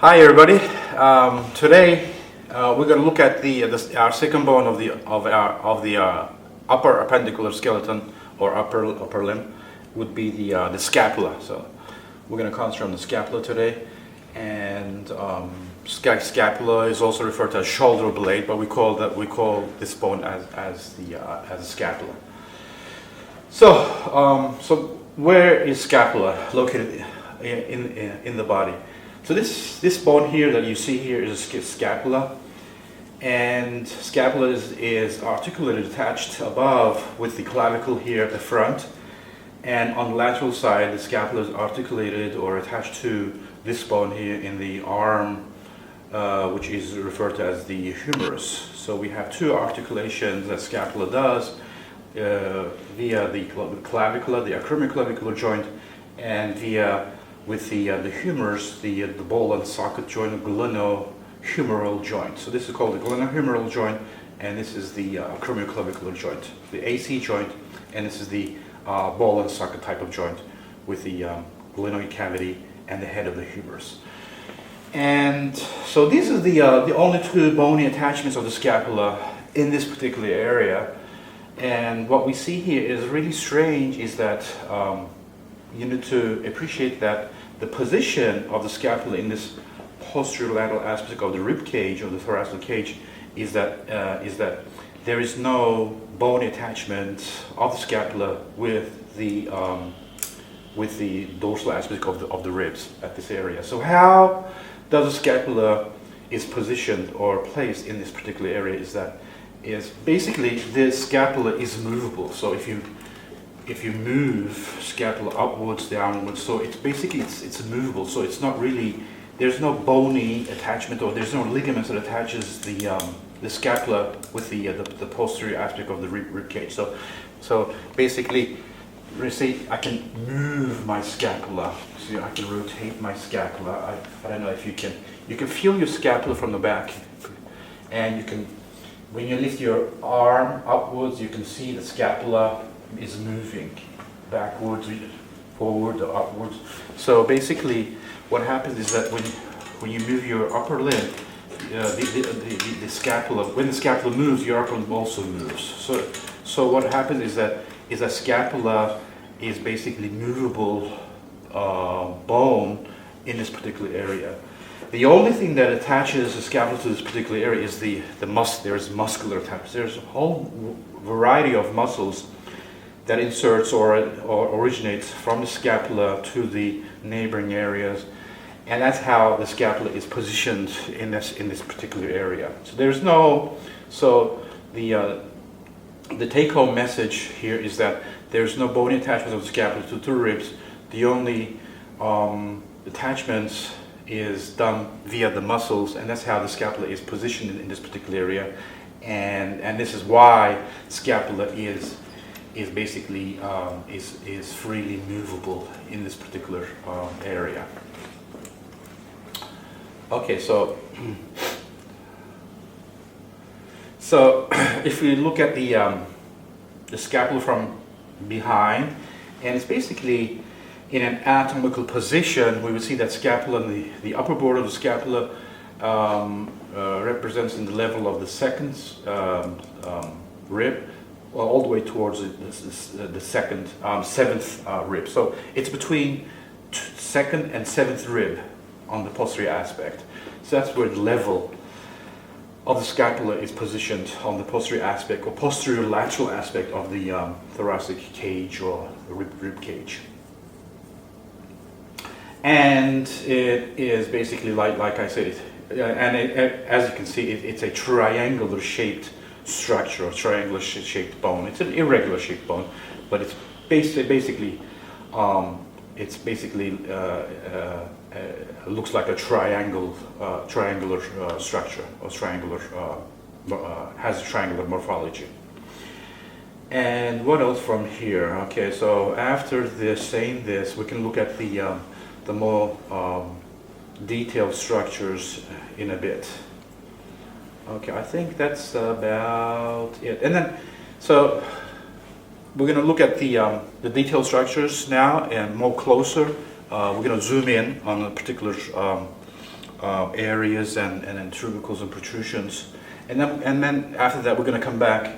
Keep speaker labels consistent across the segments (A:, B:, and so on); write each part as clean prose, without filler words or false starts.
A: Hi everybody. Today we're going to look at our second bone of the upper appendicular skeleton or upper limb would be the scapula. So we're going to concentrate on the scapula today, and scapula is also referred to as shoulder blade, but we call this bone as the scapula. So where is scapula located in the body? So this bone here that you see here is scapula, and scapula is articulated, attached above with the clavicle here at the front, and on the lateral side the scapula is articulated or attached to this bone here in the arm, which is referred to as the humerus. So we have two articulations that scapula does via the clavicular, the acromioclavicular joint, and via with the humerus, the ball and socket joint, the glenohumeral joint. So this is called the glenohumeral joint, and this is the acromioclavicular joint, the AC joint, and this is the ball and socket type of joint with the glenoid cavity and the head of the humerus. And so these are the only two bony attachments of the scapula in this particular area. And what we see here is really strange is that you need to appreciate that the position of the scapula in this posterior lateral aspect of the rib cage, of the thoracic cage, is that there is no bony attachment of the scapula with the dorsal aspect of the ribs at this area. So how does the scapula is positioned or placed in this particular area is basically the scapula is movable. So if you move scapula upwards, downwards, so it's basically it's movable. So it's not really, there's no bony attachment, or there's no ligaments that attaches the scapula with the posterior aspect of the rib cage. So basically, you see, I can move my scapula. So I can rotate my scapula. I don't know if you can feel your scapula from the back, and you can, when you lift your arm upwards, you can see the scapula is moving backwards, forward, or upwards. So basically, what happens is that when you move your upper limb, the scapula, when the scapula moves, your upper limb also moves. So what happens is that scapula is basically movable bone in this particular area. The only thing that attaches the scapula to this particular area is the muscle. There is muscular attachment. There's a whole variety of muscles that inserts or originates from the scapula to the neighboring areas, and that's how the scapula is positioned in this particular area. So there's no, so the take-home message here is that there's no bony attachment of the scapula to the ribs. The only attachments is done via the muscles, and that's how the scapula is positioned in this particular area, and this is why scapula is basically is freely movable in this particular area. Okay, so if we look at the scapula from behind, and it's basically in an anatomical position, we would see that scapula, the upper border of the scapula represents in the level of the second rib, all the way towards the seventh rib. So it's between second and seventh rib on the posterior aspect. So that's where the level of the scapula is positioned on the posterior aspect or posterior lateral aspect of the thoracic cage or the rib cage. And it is basically like I said, as you can see, it's a triangular shaped structure, or triangular shaped bone. It's an irregular shaped bone, but it's basically looks like a triangular structure, or triangular has a triangular morphology. And what else from here? Okay, so after saying this, we can look at the more detailed structures in a bit. Okay, I think that's about it. And then, so we're going to look at the detailed structures now and more closer. We're going to zoom in on a particular areas and then tubercles and protrusions, and then after that we're going to come back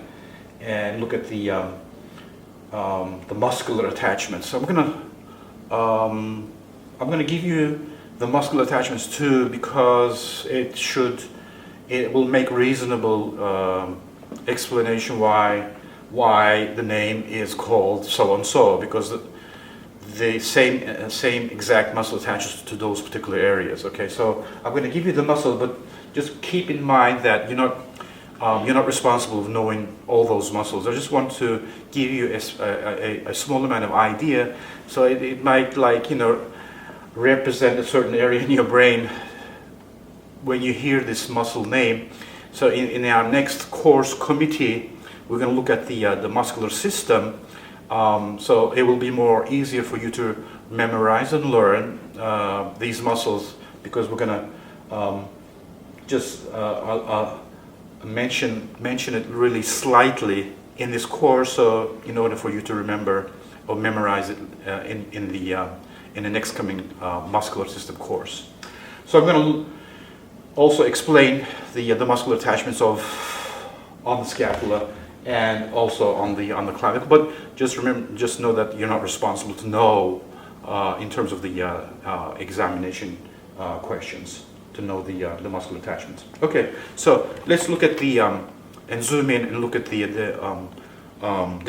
A: and look at the muscular attachments. So I'm going to give you the muscular attachments too, because it will make reasonable explanation why the name is called so and so, because the same exact muscle attaches to those particular areas. Okay, so I'm going to give you the muscle, but just keep in mind that you're not responsible for knowing all those muscles. I just want to give you a small amount of idea, so it might, like, represent a certain area in your brain when you hear this muscle name. So in our next course committee, we're going to look at the muscular system. So it will be more easier for you to memorize and learn these muscles, because we're going to just mention it really slightly in this course, so in order for you to remember or memorize it in the next coming muscular system course. So I'm going to also explain the muscular attachments on the scapula and also on the clavicle. But just know that you're not responsible to know in terms of the examination questions, to know the muscular attachments. Okay, so let's look at the and zoom in and look at the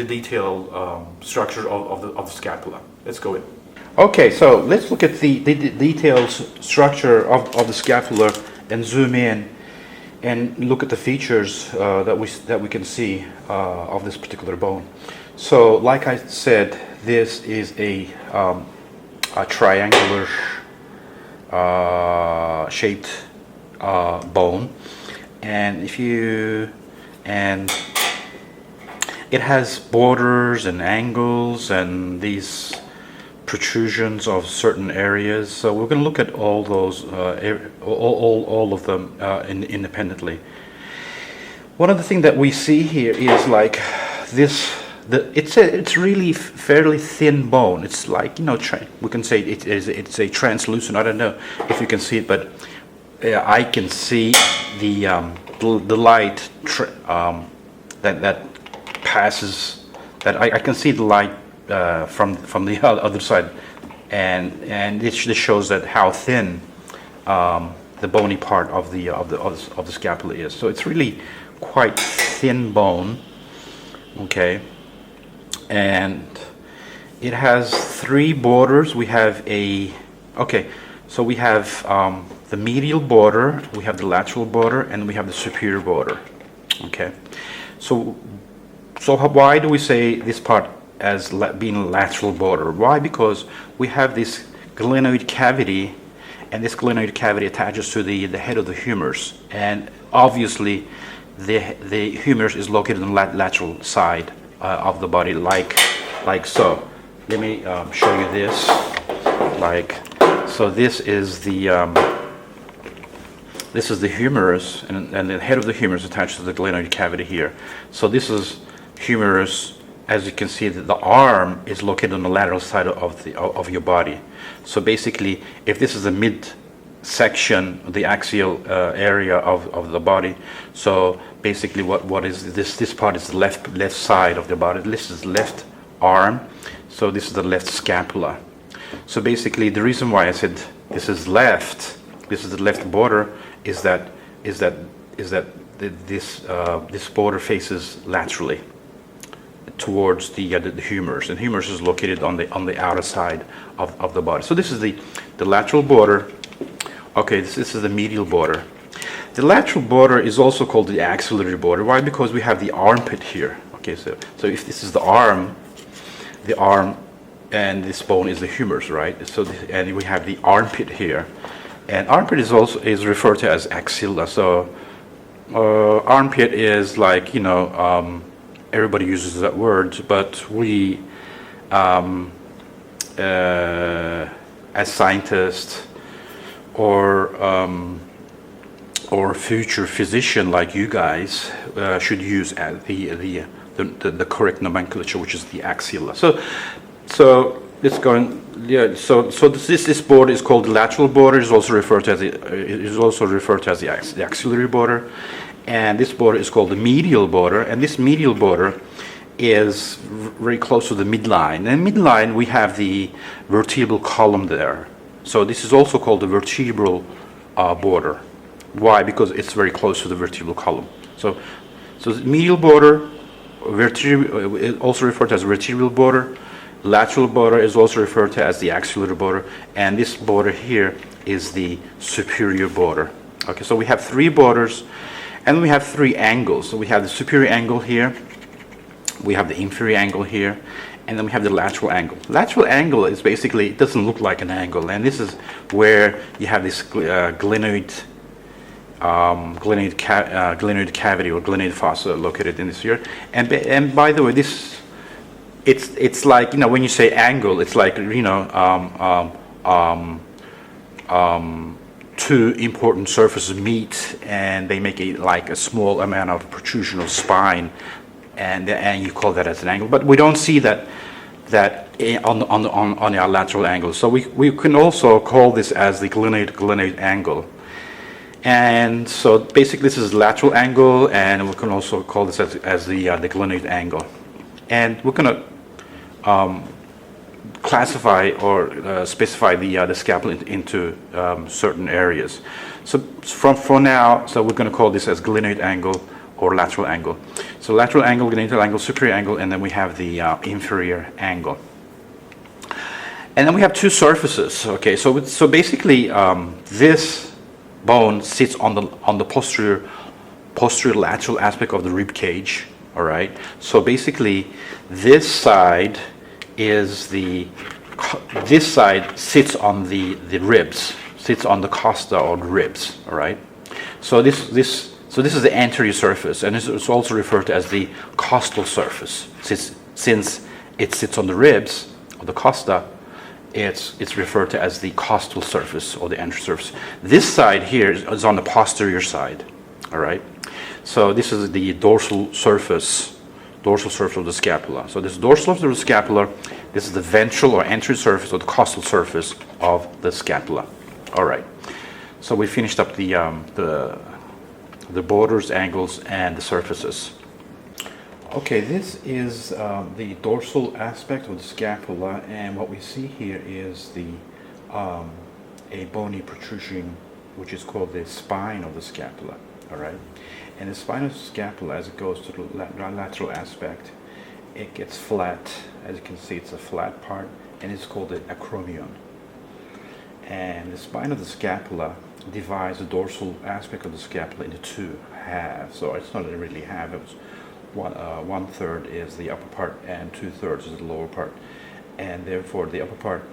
A: detailed structure of the scapula. Let's go in. Okay, so let's look at the detailed structure of the scapula and zoom in and look at the features that we can see of this particular bone. So, like I said, this is a triangular shaped bone, and it has borders and angles and these protrusions of certain areas. So we're going to look at all those, all of them independently. One of the things that we see here is like this. It's really fairly thin bone. It's like, we can say it's a translucent. I don't know if you can see it, but I can see the light that passes. That I can see the light from the other side, and this shows that how thin the bony part of the scapula is. So it's really quite thin bone. Okay. And it has three borders. We have the medial border, we have the lateral border, and we have the superior border. Okay, so why do we say this part as being lateral border? Why? Because we have this glenoid cavity, and this glenoid cavity attaches to the head of the humerus, and obviously the humerus is located on the lateral side of the body, like so. Let me show you this. So this is the humerus, and the head of the humerus attached to the glenoid cavity here. So this is humerus. As you can see, the arm is located on the lateral side of your body. So basically, if this is the mid section, the axial area of the body, so basically what is this part is the left side of the body. This is the left arm, so this is the left scapula. So basically, the reason why I said this is the left border is that this border faces laterally towards the humerus, and humerus is located on the outer side of the body. So this is the lateral border. Okay, this is the medial border. The lateral border is also called the axillary border. Why? Because we have the armpit here. Okay, so if this is the arm, and this bone is the humerus, right? So and we have the armpit here, and armpit is referred to as axilla. So armpit is like, everybody uses that word, but we as scientists or future physician like you guys should use the correct nomenclature, which is the axilla. So It's going, yeah. So this border is called the lateral border. Is also referred to as the axillary border, and this border is called the medial border. And this medial border is very close to the midline. And midline, we have the vertebral column there. So this is also called the vertebral border. Why? Because it's very close to the vertebral column. So the medial border, also referred to as vertebral border. Lateral border is also referred to as the axillary border, and this border here is the superior border. Okay, so we have three borders, and we have three angles. So we have the superior angle here, we have the inferior angle here, and then we have the lateral angle. Lateral angle is basically, it doesn't look like an angle, and this is where you have this glenoid cavity or glenoid fossa located in this here. And by the way, this it's like, you know, when you say angle, it's like, you know, two important surfaces meet and they make like a small amount of protrusion of spine, and you call that as an angle. But we don't see that on our lateral angle. So we can also call this as the glenoid angle. And so basically this is lateral angle, and we can also call this as the glenoid angle. And we're going to classify or specify the scapula into certain areas. So for now, so we're going to call this as glenoid angle or lateral angle. So lateral angle, glenoid angle, superior angle, and then we have the inferior angle. And then we have two surfaces. Okay, so basically this bone sits on the posterior lateral aspect of the rib cage. All right. So basically, this side sits on the ribs, sits on the costa or the ribs. All right. So this is the anterior surface, and it's also referred to as the costal surface. Since it sits on the ribs or the costa, it's referred to as the costal surface or the anterior surface. This side here is on the posterior side. All right. So this is the dorsal surface of the scapula. So this dorsal surface of the scapula, this is the ventral or anterior surface or the costal surface of the scapula. All right. So we finished up the borders, angles, and the surfaces. Okay, this is the dorsal aspect of the scapula, and what we see here is a bony protrusion, which is called the spine of the scapula. All right, and the spine of the scapula, as it goes to the lateral aspect, it gets flat. As you can see, it's a flat part, and it's called the acromion. And the spine of the scapula divides the dorsal aspect of the scapula into two halves. So it's not really half. It's one third is the upper part, and 2/3 is the lower part. And therefore, the upper part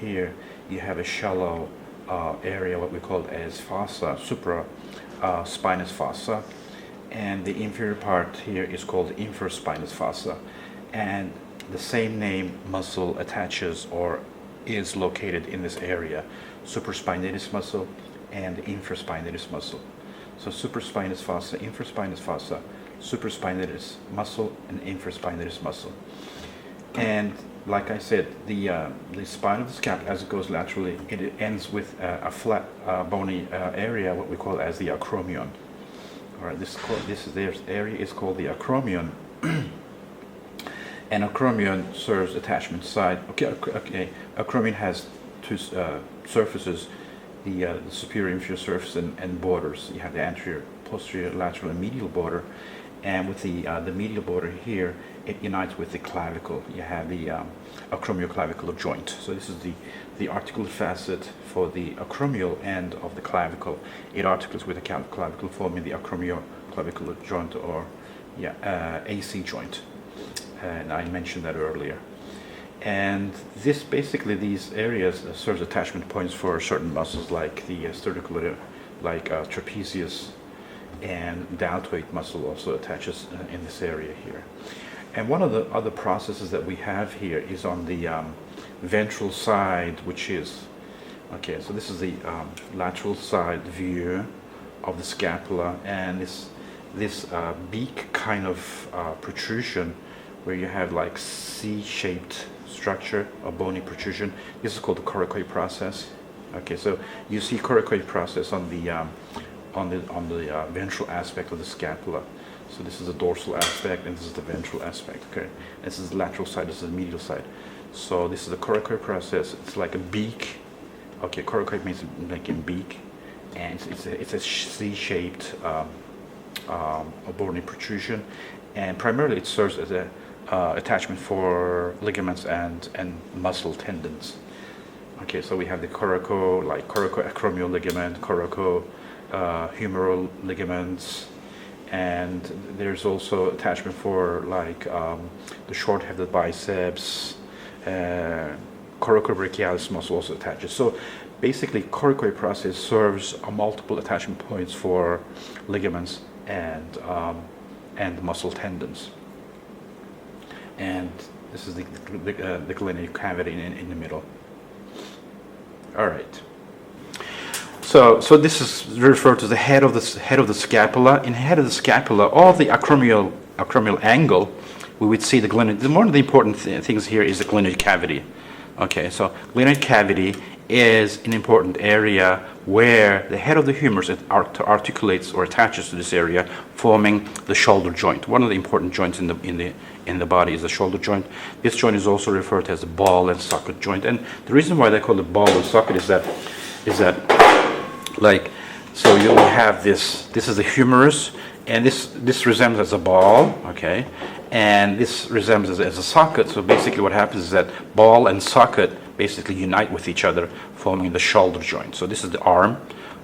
A: here, you have a shallow area, what we call as fossa, spinous fossa, and the inferior part here is called the infraspinous fossa, and the same name muscle attaches or is located in this area, supraspinatus muscle and infraspinatus muscle. So supraspinous fossa, infraspinous fossa, supraspinatus muscle, and infraspinatus muscle. And like I said, the spine of the scapula, as it goes laterally, it ends with a flat bony area, what we call as the acromion. All right, this area is called the acromion, and acromion serves attachment side. Okay. Acromion has two surfaces, the superior inferior surface and borders. You have the anterior, posterior, lateral, and medial border. And with the medial border here, it unites with the clavicle. You have the acromioclavicular joint. So this is the articular facet for the acromial end of the clavicle. It articulates with the clavicle, forming the acromioclavicular joint, or AC joint. And I mentioned that earlier. And this basically, these areas serves attachment points for certain muscles like the sternocleidomastoid, like trapezius, and deltoid muscle also attaches in this area here. And one of the other processes that we have here is on the ventral side, which is, okay, so this is the lateral side view of the scapula, and this beak kind of protrusion where you have like C-shaped structure, a bony protrusion. This is called the coracoid process. Okay, so you see coracoid process on the ventral aspect of the scapula. So this is the dorsal aspect, and this is the ventral aspect. Okay, this is the lateral side. This is the medial side. So this is the coracoid process. It's like a beak. Okay, coracoid means like a beak, and it's a C-shaped bony protrusion, and primarily it serves as a attachment for ligaments and muscle tendons. Okay, so we have the coracoacromial ligament, coracohumeral ligaments, and there's also attachment for like the short-headed biceps. Coracobrachialis muscle also attaches. So basically, coracoid process serves multiple attachment points for ligaments and muscle tendons. And this is the glenoid cavity in the middle. All right. So this is referred to the head of the scapula. In the head of the scapula, all the acromial angle, we would see the glenoid. One of the important things here is the glenoid cavity. Okay, so glenoid cavity is an important area where the head of the humerus articulates or attaches to this area, forming the shoulder joint. One of the important joints in the body is the shoulder joint. This joint is also referred to as the ball and socket joint. And the reason why they call it ball and socket is that like, so you have this is the humerus, and this resembles as a ball, okay, and this resembles as a socket. So basically what happens is that ball and socket basically unite with each other, forming the shoulder joint. So this is the arm.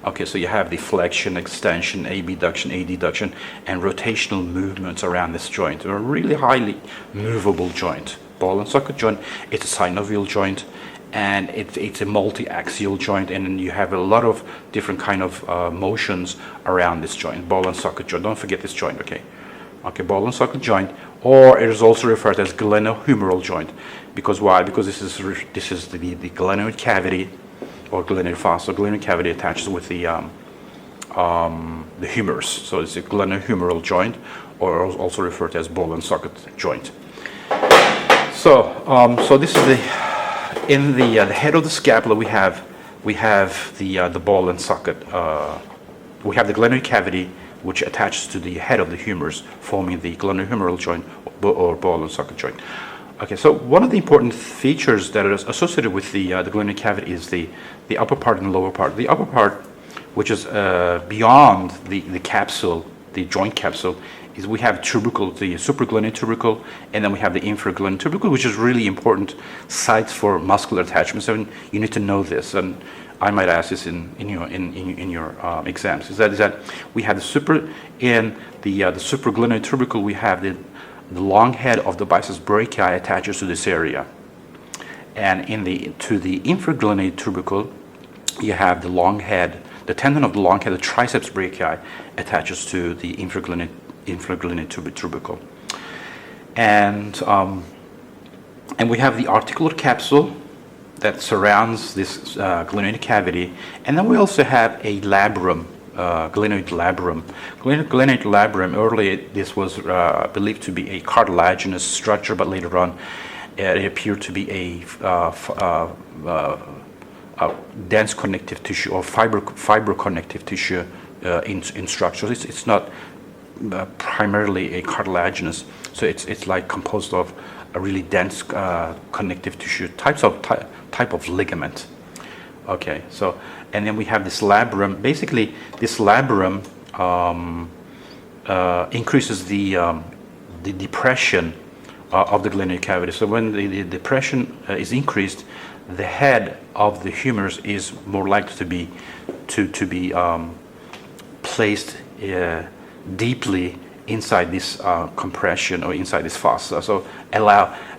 A: Okay, so you have the flexion, extension, abduction, adduction, and rotational movements around this joint. A really highly movable joint. Ball and socket joint, it's a synovial joint, and it's a multi-axial joint, and you have a lot of different kind of motions around this joint. Ball and socket joint. Don't forget this joint, okay? Okay, ball and socket joint, or it is also referred to as glenohumeral joint. Because why? Because this is the glenoid cavity, or glenoid fossa. Glenoid cavity attaches with the humerus. So it's a glenohumeral joint, or also referred to as ball and socket joint. So this is the head of the scapula. We have the ball and socket. We have the glenoid cavity, which attaches to the head of the humerus, forming the glenohumeral joint or ball and socket joint. Okay, so one of the important features that is associated with the glenoid cavity is the upper part and the lower part. The upper part, which is beyond the capsule, the joint capsule, is we have tubercle, the supraglenoid tubercle, and then we have the infraglenoid tubercle, which is really important sites for muscular attachment. So you need to know this, and I might ask this in your exams. Is that we have the supraglenoid tubercle, we have the long head of the biceps brachii attaches to this area, and to the infraglenoid tubercle, you have the long head, the tendon of the long head, the triceps brachii attaches to the infraglenoid tubercle, and we have the articular capsule that surrounds this glenoid cavity, and then we also have a labrum, glenoid labrum. Glenoid labrum, earlier this was believed to be a cartilaginous structure, but later on it appeared to be a dense connective tissue or fiber connective tissue in structure. It's not primarily a cartilaginous, so it's like composed of a really dense connective tissue, type of ligament. Okay, so and then we have this labrum. Basically, this labrum increases the depression of the glenoid cavity. So when the depression is increased, the head of the humerus is more likely to be placed deeply inside this compression or inside this fossa, so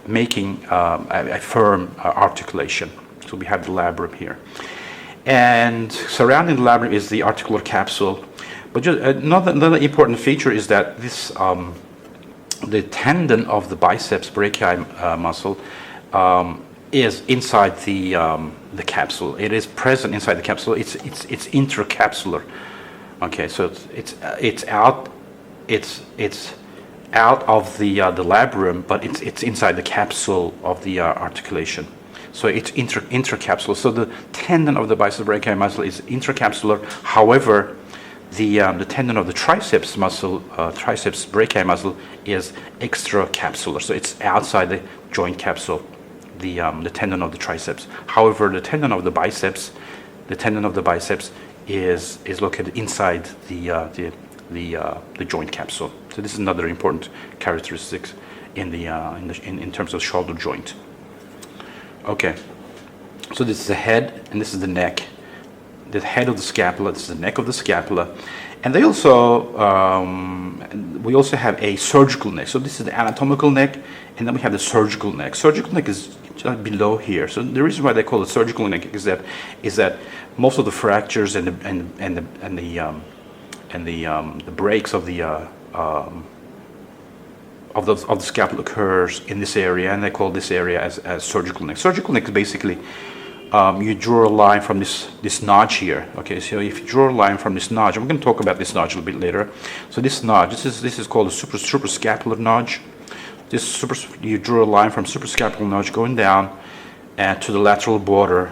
A: making a firm articulation. So we have the labrum here, and surrounding the labrum is the articular capsule. But just another important feature is that this the tendon of the biceps brachii muscle is inside the capsule. It is present inside the capsule. It's intracapsular. Okay, so it's out of the labrum, but it's inside the capsule of the articulation. So it's intracapsular. So the tendon of the biceps brachii muscle is intracapsular. However, the tendon of the triceps muscle, triceps brachii muscle, is extracapsular. So it's outside the joint capsule, the tendon of the triceps. However, the tendon of the biceps is located inside the joint capsule. So this is another important characteristic in terms of shoulder joint. Okay, so this is the head and this is the neck. The head of the scapula, this is the neck of the scapula, and we also have a surgical neck. So this is the anatomical neck, and then we have the surgical neck. Surgical neck is just below here. So the reason why they call it surgical neck is that most of the fractures and the breaks of the scapula occurs in this area, and they call this area as surgical neck. Surgical neck is basically you draw a line from this notch here. Okay, so if you draw a line from this notch, I'm going to talk about this notch a little bit later. So this notch, this is called a suprascapular notch. You draw a line from suprascapular notch going down to the lateral border,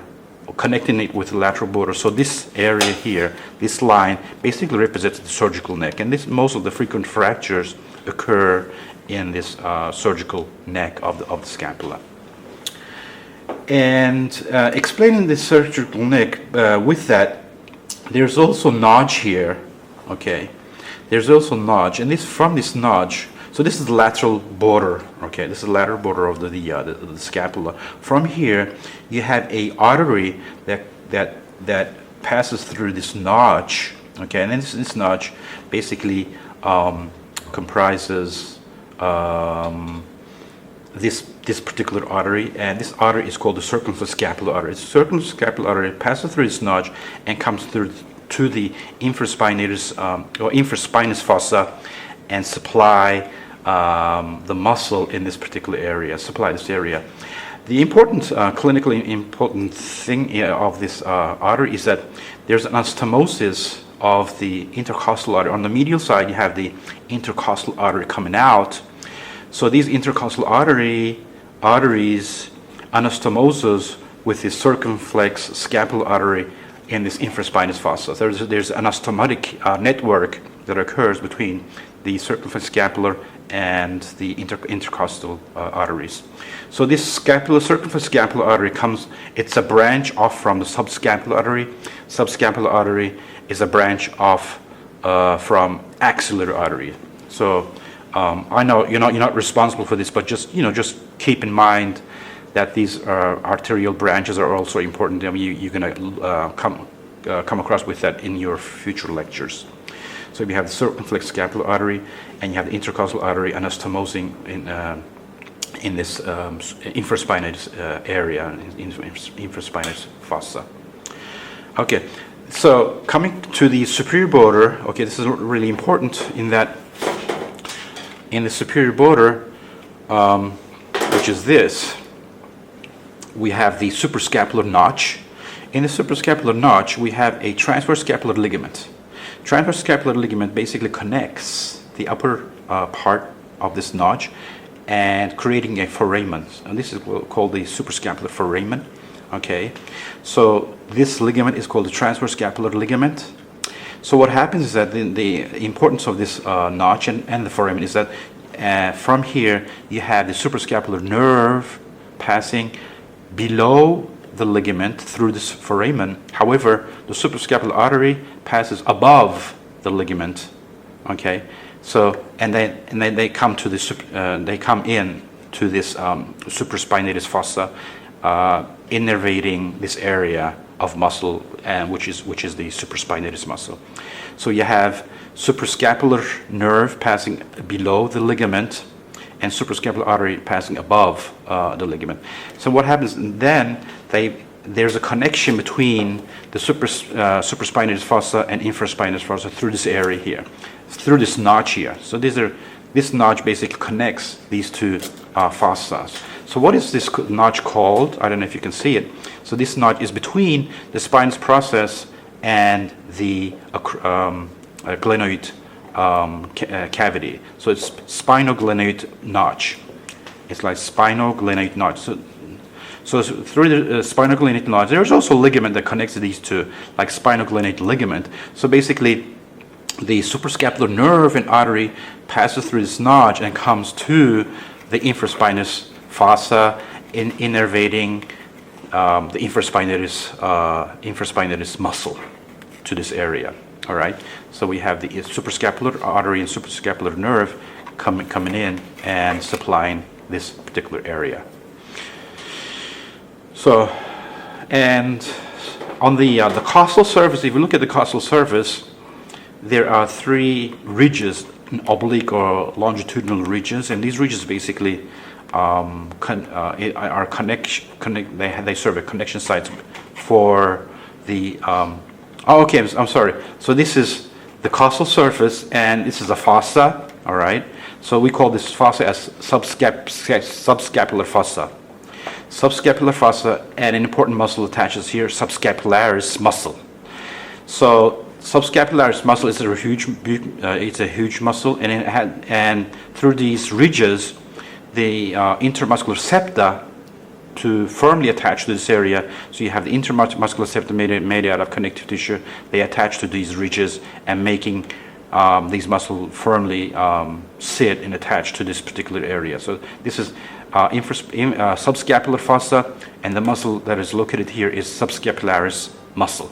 A: connecting it with the lateral border. So this area here, this line, basically represents the surgical neck, and most of the frequent fractures occur in this surgical neck of the scapula. And explaining the surgical neck, with that, there's also notch here. Okay, there's also notch, and from this notch. So this is the lateral border. Okay, this is the lateral border of the scapula. From here, you have a artery that passes through this notch. Okay, and then this notch basically comprises this particular artery, and this artery is called the circumflexscapular artery. The circumflexscapular artery passes through this notch and comes through to the infraspinatus or infraspinous fossa and supply the muscle in this particular area. Supply this area. The important, clinically important thing of this artery is that there's an anastomosis of the intercostal artery. On the medial side, you have the intercostal artery coming out. So these intercostal arteries anastomoses with the circumflex scapular artery in this infraspinous fossa. There's an anastomotic network that occurs between the circumflex scapular and the intercostal arteries. So this circumflex scapular artery it's a branch off from the subscapular artery. Subscapular artery is a branch off from axillary artery. So I know you're not responsible for this, but just keep in mind that these arterial branches are also important. I mean, you're going to come across with that in your future lectures. So you have the circumflex scapular artery, and you have the intercostal artery anastomosing in this infraspinous area, infraspinous fossa. Okay, so coming to the superior border. Okay, this is really important in that in the superior border, which is this, we have the suprascapular notch. In the suprascapular notch, we have a transverse scapular ligament. Transverse scapular ligament basically connects the upper part of this notch and creating a foramen. And this is called the suprascapular foramen. Okay, so this ligament is called the transverse scapular ligament. So what happens is that the importance of this notch and the foramen is that from here you have the suprascapular nerve passing below the ligament through this foramen. However, the suprascapular artery passes above the ligament. Okay, so and then they come to this to this supraspinatus fossa, innervating this area of muscle, which is the supraspinatus muscle. So you have suprascapular nerve passing below the ligament, and suprascapular artery passing above the ligament. So what happens then? There's a connection between the supraspinatus fossa and infraspinous fossa through this area here, through this notch here. So this notch basically connects these two fossa. So what is this notch called? I don't know if you can see it. So this notch is between the spinous process and the glenoid cavity. So it's spinoglenate notch. It's like spinoglenate notch. So through the spinoglenate notch, there's also ligament that connects these two, like spinoglenate ligament. So basically, the suprascapular nerve and artery passes through this notch and comes to the infraspinous fossa, innervating the infraspinatus muscle to this area. All right. So we have the suprascapular artery and suprascapular nerve coming in and supplying this particular area. So, and on the costal surface, if you look at the costal surface, there are three ridges, oblique or longitudinal ridges, and these ridges basically are they serve as connection sites for the. I'm sorry. So this is the costal surface, and this is a fossa. All right. So we call this fossa as subscapular fossa. Subscapular fossa, and an important muscle attaches here, subscapularis muscle. So subscapularis muscle is a huge muscle, and through these ridges, the intermuscular septa to firmly attach to this area. So you have the intermuscular septa made out of connective tissue. They attach to these ridges and making these muscles firmly sit and attach to this particular area. So this is subscapular fossa, and the muscle that is located here is subscapularis muscle.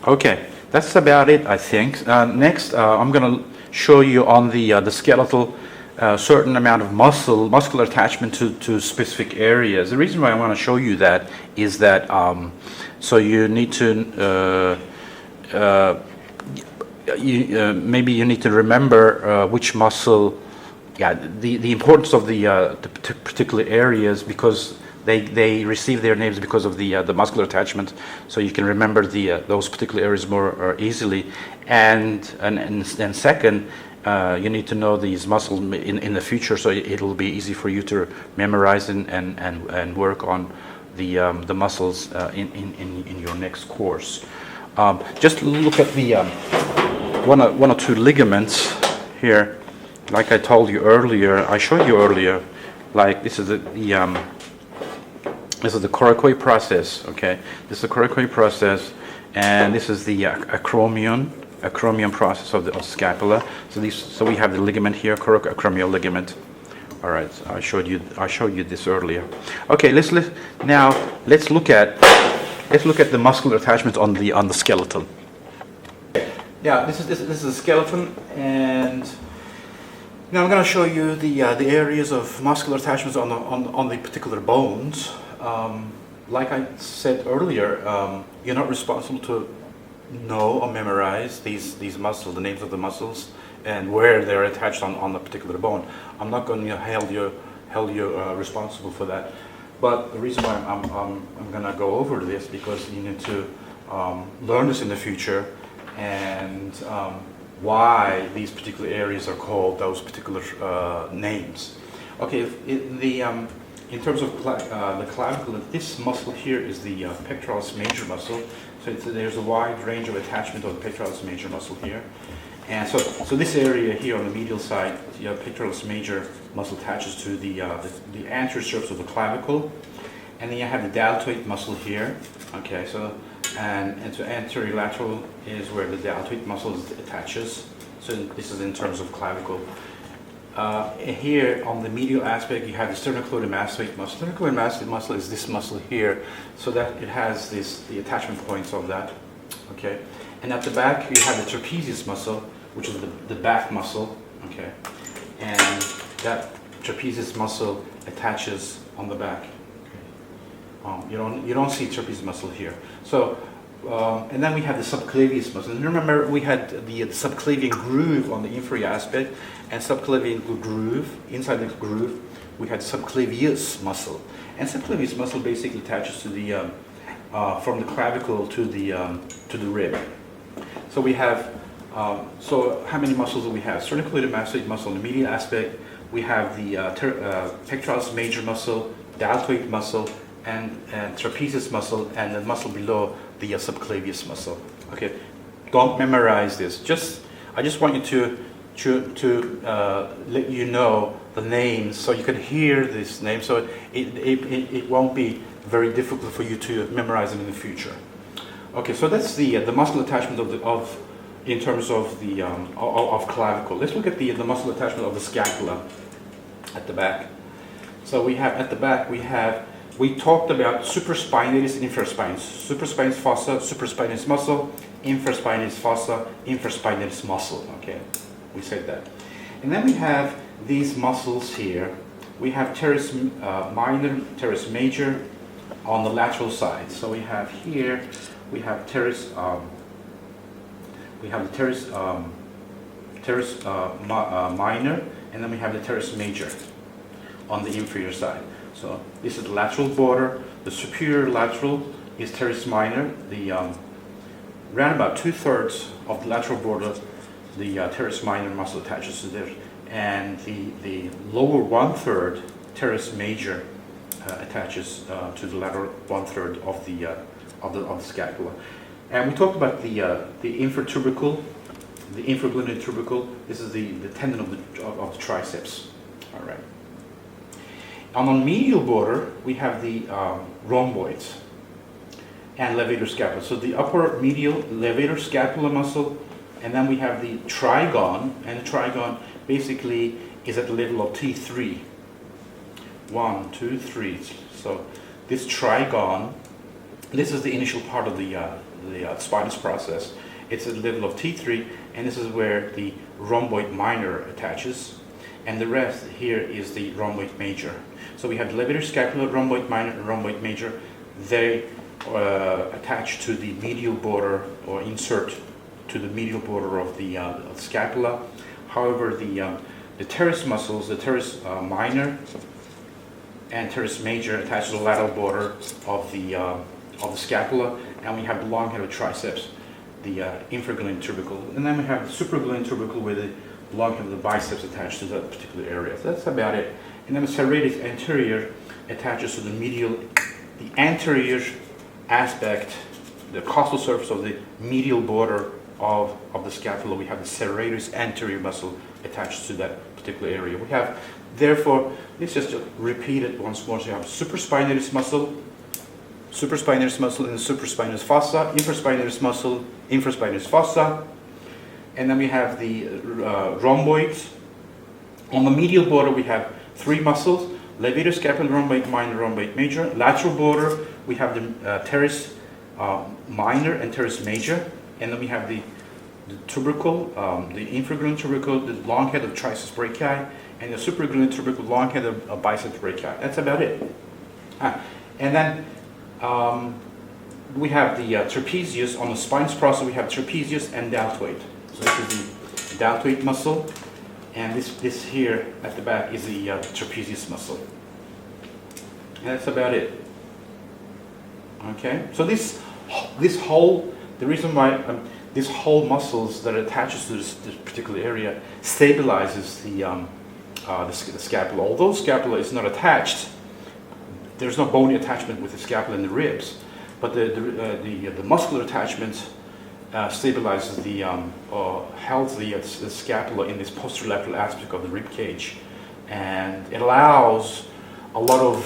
A: Okay, that's about it, I think. Next, I'm going to show you on the skeletal certain amount of muscular attachment to specific areas. The reason why I want to show you that is that so you need to maybe you need to remember which muscle, the importance of the particular areas, because they receive their names because of the muscular attachment, so you can remember those particular areas more easily. And second, you need to know these muscles in the future, so it'll be easy for you to memorize and work on the muscles in your next course. Just look at the one or two ligaments here. Like I told you earlier, I showed you earlier. Like this is the coracoid process. Okay, this is the coracoid process, and this is the acromion process of the scapula. So we have the ligament here, acromial ligament. All right, so I showed you this earlier. Okay, let's look at the muscular attachment on the skeleton. Yeah, this is the skeleton, and now I'm going to show you the areas of muscular attachments on the particular bones. Like I said earlier, you're not responsible to know or memorize these muscles, the names of the muscles, and where they're attached on the particular bone. I'm not going to hold you responsible for that. But the reason why I'm going to go over this, because you need to learn this in the future, and why these particular areas are called those particular names. Okay, in terms of the clavicle, this muscle here is the pectoralis major muscle. So there's a wide range of attachment of the pectoralis major muscle here. And so this area here on the medial side, the pectoralis major muscle attaches to the anterior surface of the clavicle. And then you have the deltoid muscle here. Okay, so anterior lateral is where the deltoid muscle attaches. So this is in terms of clavicle. Here on the medial aspect, you have the sternocleidomastoid muscle. Sternocleidomastoid muscle is this muscle here, so that it has the attachment points of that. Okay, and at the back you have the trapezius muscle, which is the back muscle. Okay, and that trapezius muscle attaches on the back. Okay. You don't see trapezius muscle here. So. And then we have the subclavius muscle. And remember, we had the subclavian groove on the inferior aspect, and subclavian groove, inside the groove, we had subclavius muscle. And subclavius muscle basically attaches to the from the clavicle to the rib. So we have so how many muscles do we have? Sternocleidomastoid muscle on the medial aspect, we have the pectoralis major muscle, deltoid muscle, and trapezius muscle, and the muscle below the subclavius muscle. Okay, don't memorize this. I just want you to let you know the names so you can hear this name, so it won't be very difficult for you to memorize them in the future. Okay, so that's the muscle attachment of in terms of the of clavicle. Let's look at the muscle attachment of the scapula at the back. So we have at the back we talked about supraspinatus and infraspinatus. Supraspinatus fossa, supraspinatus muscle, infraspinatus fossa, infraspinatus muscle. Okay, we said that. And then we have these muscles here. We have teres minor, teres major on the lateral side. So we have here, we have teres, we have the teres minor, and then we have the teres major on the inferior side. So this is the lateral border. The superior lateral is teres minor. The around about 2/3 of the lateral border, the teres minor muscle attaches to there, and the lower 1/3 teres major attaches to the lateral 1/3 of the scapula. And we talked about the infratubercle, the infragluteal tubercle. This is the tendon of the triceps. All right. On the medial border, we have the rhomboids and levator scapula. So the upper medial levator scapula muscle, and then we have the trigon, and the trigon basically is at the level of T3. 1, 2, 3. So this trigon, this is the initial part of the spinous process. It's at the level of T3, and this is where the rhomboid minor attaches, and the rest here is the rhomboid major. So we have the levator scapula, rhomboid minor, and rhomboid major. They attach to the medial border, or insert to the medial border of the scapula. However, the teres muscles, the teres minor and teres major, attach to the lateral border of the scapula, and we have the long head of triceps, the infragluteal tubercle, and then we have the supragluteal tubercle with the long head of the biceps attached to that particular area. So that's about it. And then the serratus anterior attaches to the anterior aspect, the costal surface of the medial border of the scapula. We have the serratus anterior muscle attached to that particular area. We have, therefore, let's just repeat it once more. So you have supraspinatus muscle in the supraspinous fossa, infraspinatus muscle, infraspinous fossa, and then we have the rhomboids. On the medial border, we have 3 muscles: levator scapula, rhomboid minor, rhomboid major. Lateral border, we have the teres minor and teres major, and then we have the tubercle, the infragluteal tubercle, the long head of triceps brachii, and the supragluteal tubercle, long head of biceps brachii. That's about it. And then we have the trapezius. On the spinous process, we have trapezius and deltoid. So this is the deltoid muscle, and this here at the back is the trapezius muscle. And that's about it. Okay. So this whole, the reason why this whole muscles that attaches to this particular area stabilizes the scapula. Although scapula is not attached, there's no bony attachment with the scapula and the ribs, but the muscular attachment stabilizes holds the scapula in this posterolateral aspect of the rib cage, and it allows a lot of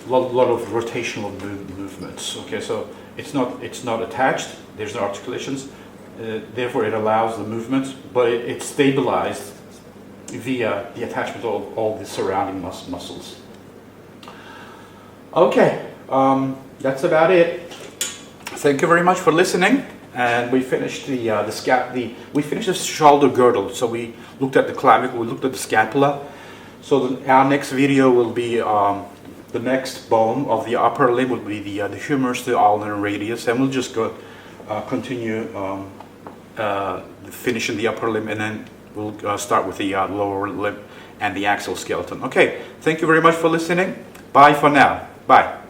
A: rotational movements. Okay, so it's not attached. There's no articulations. Therefore, it allows the movements, but it's stabilized via the attachment of all the surrounding muscles. Okay, that's about it. Thank you very much for listening. And we finished we finished the shoulder girdle. So we looked at the clavicle, we looked at the scapula. So our next video will be the next bone of the upper limb will be the humerus, the ulnar radius, and we'll just continue finishing the upper limb, and then we'll start with the lower limb and the axial skeleton. Okay, thank you very much for listening. Bye for now. Bye.